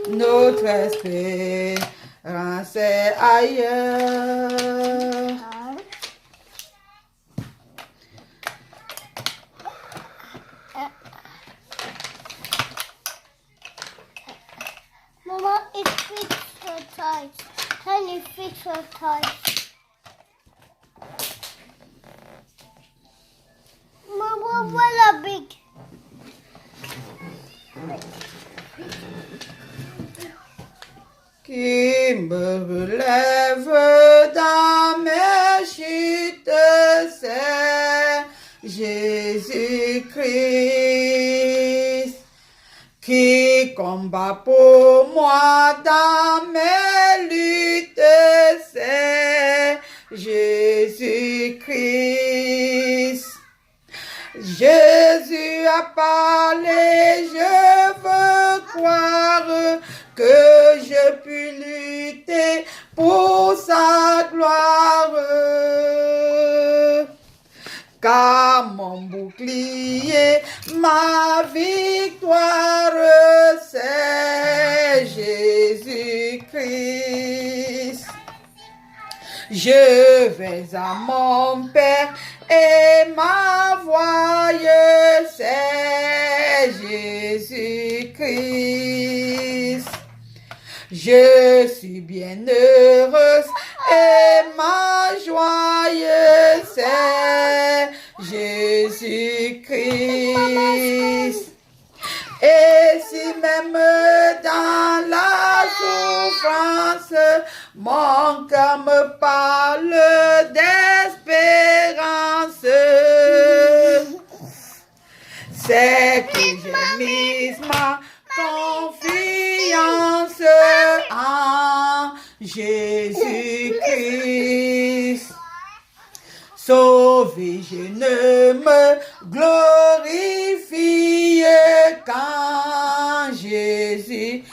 notre espérance est ailleurs. Mama, it fits her tight. Can you fix her tight? Mama, voilà big. Qui me relève dans mes chutes, c'est Jésus-Christ. Qui combat pour moi dans mes luttes, c'est Jésus-Christ. Jésus a parlé, je veux croire que je puis lutter pour sa gloire. Car mon bouclier, ma victoire, c'est Jésus-Christ. Je vais à mon Père et ma voix, c'est Jésus-Christ. Je suis bien heureuse et ma joie, c'est Jésus-Christ. Et si même dans la souffrance, mon cœur me parle d'espérance, c'est que j'ai mis ma confiance en Jésus-Christ. Sauvé, je ne me glorifie qu'en Jésus-Christ.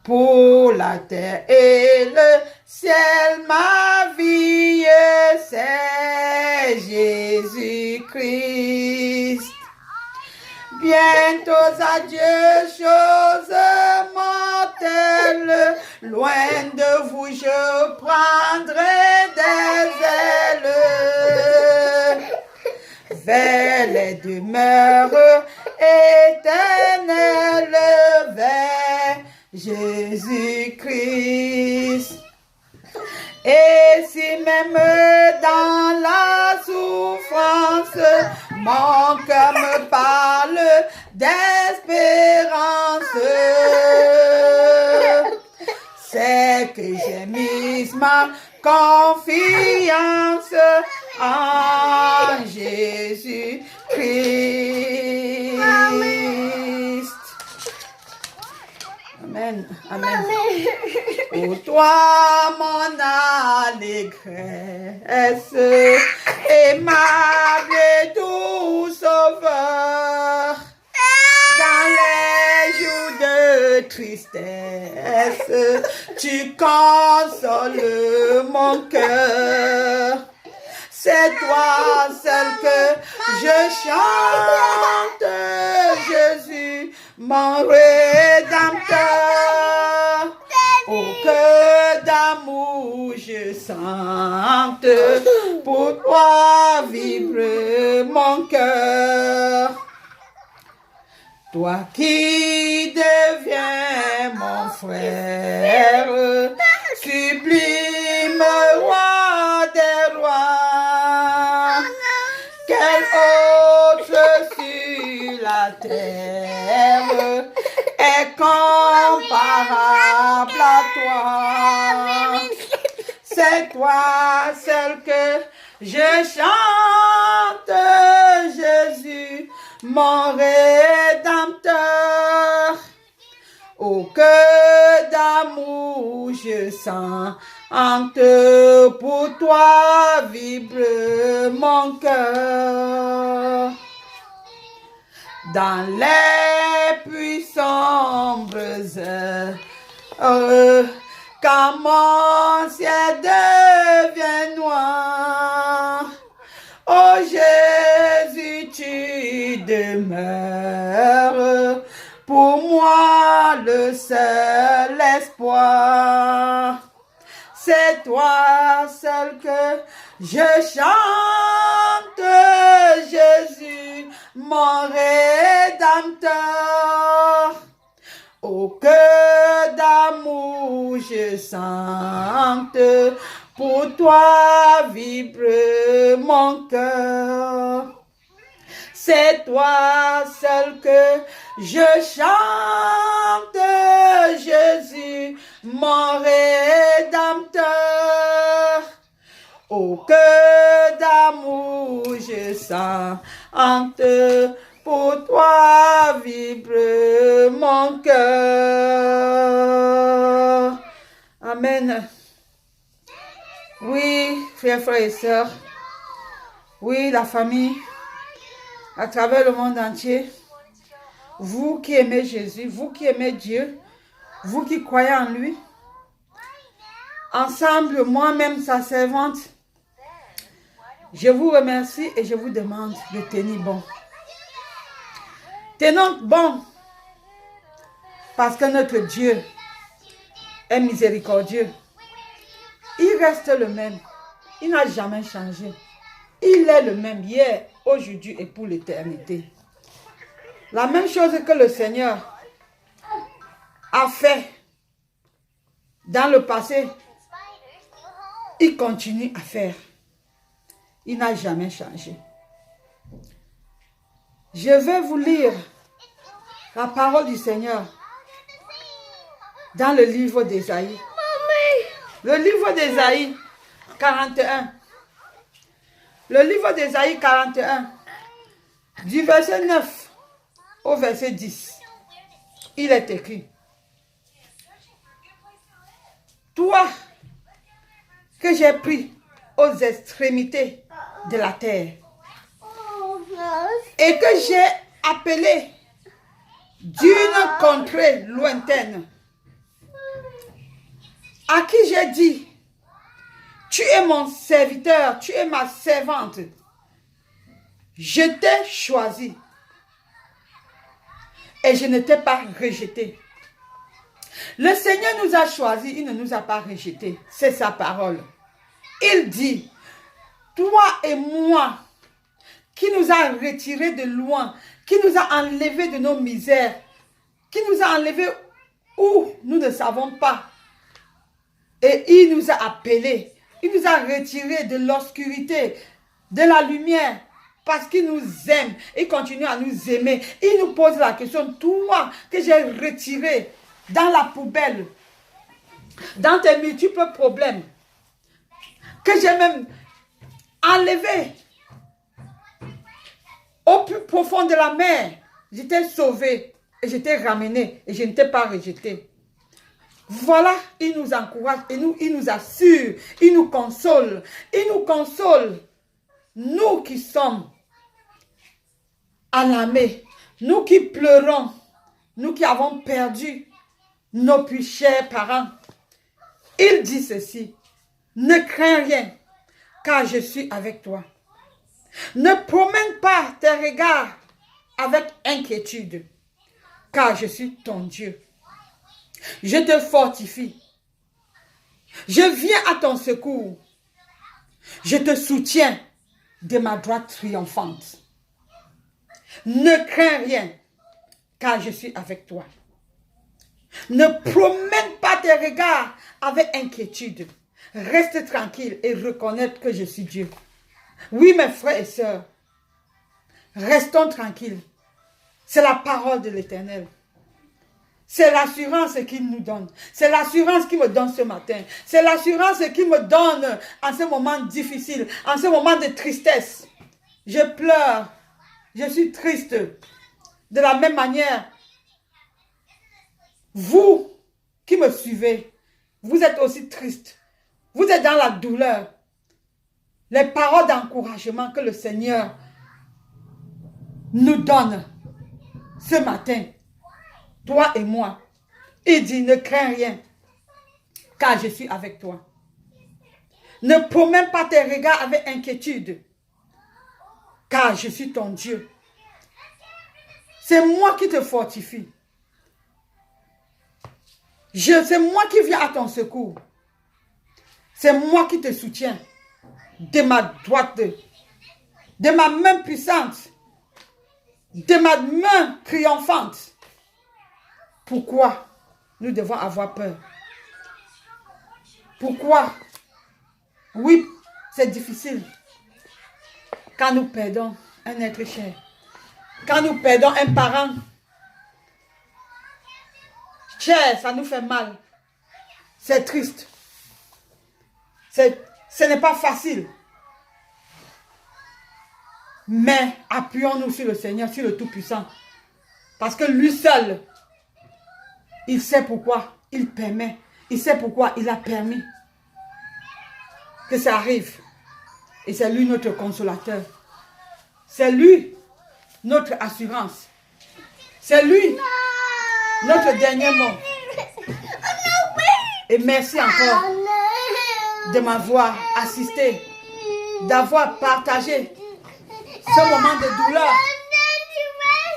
Pour la terre et le ciel, ma vie, c'est Jésus-Christ. Bientôt adieu, choses mortelles, loin de vous je prendrai des ailes vers les demeures éternelles, vers Jésus-Christ. Et si même dans la souffrance, mon cœur me parle d'espérance, c'est que j'ai mis ma confiance en Jésus-Christ. Amen. Amen. Pour toi, mon allégresse, aimable et doux sauveur, dans les jours de tristesse, tu consoles mon cœur. C'est toi seul que je chante, Jésus, mon Rédempteur. Oh, que d'amour je sente, pour toi vibre mon cœur. Toi qui deviens mon frère, sublime roi des rois, quel autre sur la terre est comparable à toi? C'est toi seul que je chante, Jésus, mon Rédempteur. Oh, que d'amour je sens, pour toi vibre mon cœur. Dans les plus sombres heures, quand mon ciel devient noir, oh Jésus, tu demeures pour moi le seul espoir. C'est toi seul que je chante, Jésus, mon Rédempteur. Au cœur d'amour je sente, pour toi vibre mon cœur. C'est toi seul que je chante, Jésus, mon Rédempteur. Au cœur d'amour je sente, pour toi vibre mon cœur. Amen. Oui, frères et sœurs. Oui, la famille. À travers le monde entier. Vous qui aimez Jésus, vous qui aimez Dieu, vous qui croyez en lui. Ensemble, moi-même, sa servante, je vous remercie et je vous demande de tenir bon. Tenons bon, parce que notre Dieu est miséricordieux. Il reste le même. Il n'a jamais changé. Il est le même hier, aujourd'hui et pour l'éternité. La même chose que le Seigneur a fait dans le passé, il continue à faire. Il n'a jamais changé. Je vais vous lire la parole du Seigneur dans le livre d'Ésaïe. Le livre d'Ésaïe 41. Le livre d'Ésaïe 41, du verset 9 au verset 10. Il est écrit: toi que j'ai pris aux extrémités de la terre et que j'ai appelé d'une contrée lointaine, à qui j'ai dit, tu es mon serviteur, tu es ma servante, je t'ai choisi et je ne t'ai pas rejeté. Le Seigneur nous a choisis, il ne nous a pas rejetés. C'est sa parole. Il dit, toi et moi, qui nous a retirés de loin, qui nous a enlevés de nos misères, qui nous a enlevés où nous ne savons pas. Et il nous a appelés, il nous a retirés de l'obscurité, de la lumière, parce qu'il nous aime, il continue à nous aimer. Il nous pose la question, toi que j'ai retiré dans la poubelle, dans tes multiples problèmes, que j'ai même enlevé au plus profond de la mer, je t'ai sauvé et je t'ai ramené et je ne t'ai pas rejeté. Voilà, il nous encourage et il nous assure, il nous console, nous qui sommes alarmés, nous qui pleurons, nous qui avons perdu nos plus chers parents. Il dit ceci, ne crains rien, car je suis avec toi. Ne promène pas tes regards avec inquiétude, car je suis ton Dieu. Je te fortifie. Je viens à ton secours. Je te soutiens de ma droite triomphante. Ne crains rien, car je suis avec toi. Ne promène pas tes regards avec inquiétude. Reste tranquille et reconnais que je suis Dieu. Oui, mes frères et sœurs, restons tranquilles. C'est la parole de l'Éternel. C'est l'assurance qu'il nous donne. C'est l'assurance qu'il me donne ce matin. C'est l'assurance qu'il me donne en ce moment difficile, en ce moment de tristesse. Je pleure. Je suis triste. De la même manière, vous qui me suivez, vous êtes aussi triste. Vous êtes dans la douleur. Les paroles d'encouragement que le Seigneur nous donne ce matin, toi et moi, il dit, ne crains rien, car je suis avec toi. Ne promène pas tes regards avec inquiétude, car je suis ton Dieu. C'est moi qui te fortifie. C'est moi qui viens à ton secours. C'est moi qui te soutiens. De ma droite, de ma main puissante, de ma main triomphante. Pourquoi nous devons avoir peur? Pourquoi? Oui, c'est difficile. Quand nous perdons un être cher, quand nous perdons un parent cher, ça nous fait mal. C'est triste. Ce n'est pas facile. Mais appuyons-nous sur le Seigneur, sur le Tout-Puissant. Parce que lui seul, il sait pourquoi il permet. Il sait pourquoi il a permis que ça arrive. Et c'est lui notre consolateur. C'est lui notre assurance. C'est lui notre dernier mot. Et merci encore de m'avoir assisté, d'avoir partagé ce moment de douleur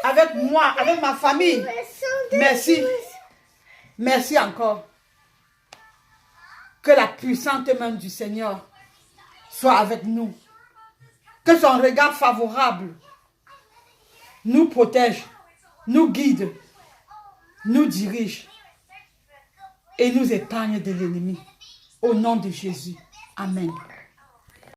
avec moi, avec ma famille. Merci. Merci encore. Que la puissante main du Seigneur soit avec nous. Que son regard favorable nous protège, nous guide, nous dirige et nous épargne de l'ennemi. Au nom de Jésus. Amen.